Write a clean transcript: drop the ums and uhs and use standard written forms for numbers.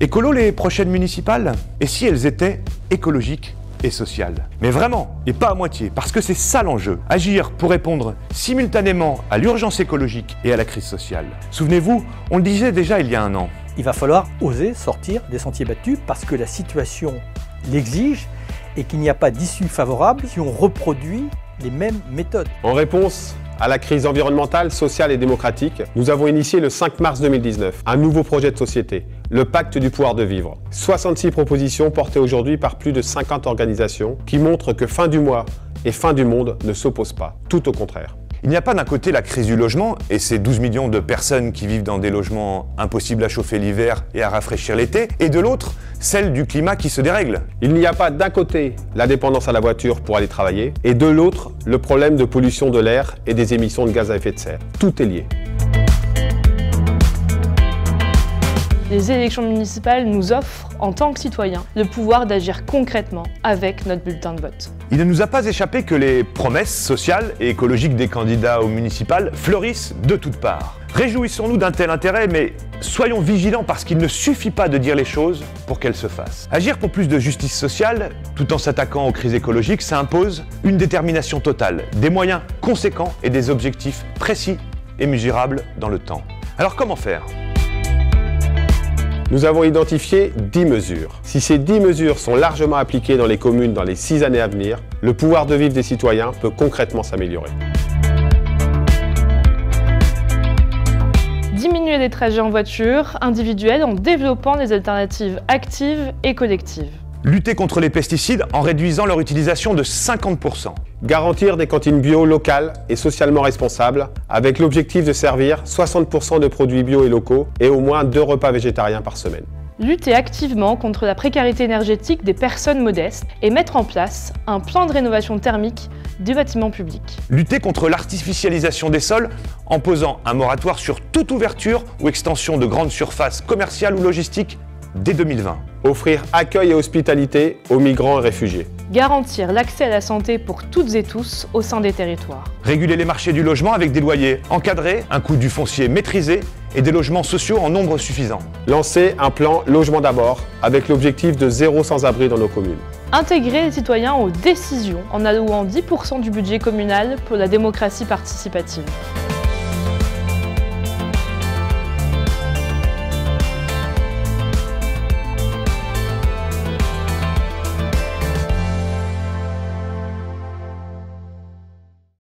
Écolo les prochaines municipales? Et si elles étaient écologiques et sociales? Mais vraiment, et pas à moitié, parce que c'est ça l'enjeu. Agir pour répondre simultanément à l'urgence écologique et à la crise sociale. Souvenez-vous, on le disait déjà il y a un an. Il va falloir oser sortir des sentiers battus parce que la situation l'exige et qu'il n'y a pas d'issue favorable si on reproduit les mêmes méthodes. En réponse à la crise environnementale, sociale et démocratique, nous avons initié le 5 mars 2019 un nouveau projet de société, le Pacte du pouvoir de vivre. 66 propositions portées aujourd'hui par plus de 50 organisations qui montrent que fin du mois et fin du monde ne s'opposent pas, tout au contraire. Il n'y a pas d'un côté la crise du logement et ces 12 millions de personnes qui vivent dans des logements impossibles à chauffer l'hiver et à rafraîchir l'été, et de l'autre, celle du climat qui se dérègle. Il n'y a pas d'un côté la dépendance à la voiture pour aller travailler et de l'autre le problème de pollution de l'air et des émissions de gaz à effet de serre. Tout est lié. Les élections municipales nous offrent, en tant que citoyens, le pouvoir d'agir concrètement avec notre bulletin de vote. Il ne nous a pas échappé que les promesses sociales et écologiques des candidats aux municipales fleurissent de toutes parts. Réjouissons-nous d'un tel intérêt, mais soyons vigilants parce qu'il ne suffit pas de dire les choses pour qu'elles se fassent. Agir pour plus de justice sociale, tout en s'attaquant aux crises écologiques, ça impose une détermination totale, des moyens conséquents et des objectifs précis et mesurables dans le temps. Alors comment faire ? Nous avons identifié 10 mesures. Si ces 10 mesures sont largement appliquées dans les communes dans les 6 années à venir, le pouvoir de vivre des citoyens peut concrètement s'améliorer. Diminuer les trajets en voiture individuelle en développant des alternatives actives et collectives. Lutter contre les pesticides en réduisant leur utilisation de 50%. Garantir des cantines bio locales et socialement responsables avec l'objectif de servir 60% de produits bio et locaux et au moins 2 repas végétariens par semaine. Lutter activement contre la précarité énergétique des personnes modestes et mettre en place un plan de rénovation thermique des bâtiments publics. Lutter contre l'artificialisation des sols en posant un moratoire sur toute ouverture ou extension de grandes surfaces commerciales ou logistiques dès 2020. Offrir accueil et hospitalité aux migrants et réfugiés. Garantir l'accès à la santé pour toutes et tous au sein des territoires. Réguler les marchés du logement avec des loyers encadrés, un coût du foncier maîtrisé et des logements sociaux en nombre suffisant. Lancer un plan logement d'abord avec l'objectif de 0 sans-abri dans nos communes. Intégrer les citoyens aux décisions en allouant 10% du budget communal pour la démocratie participative.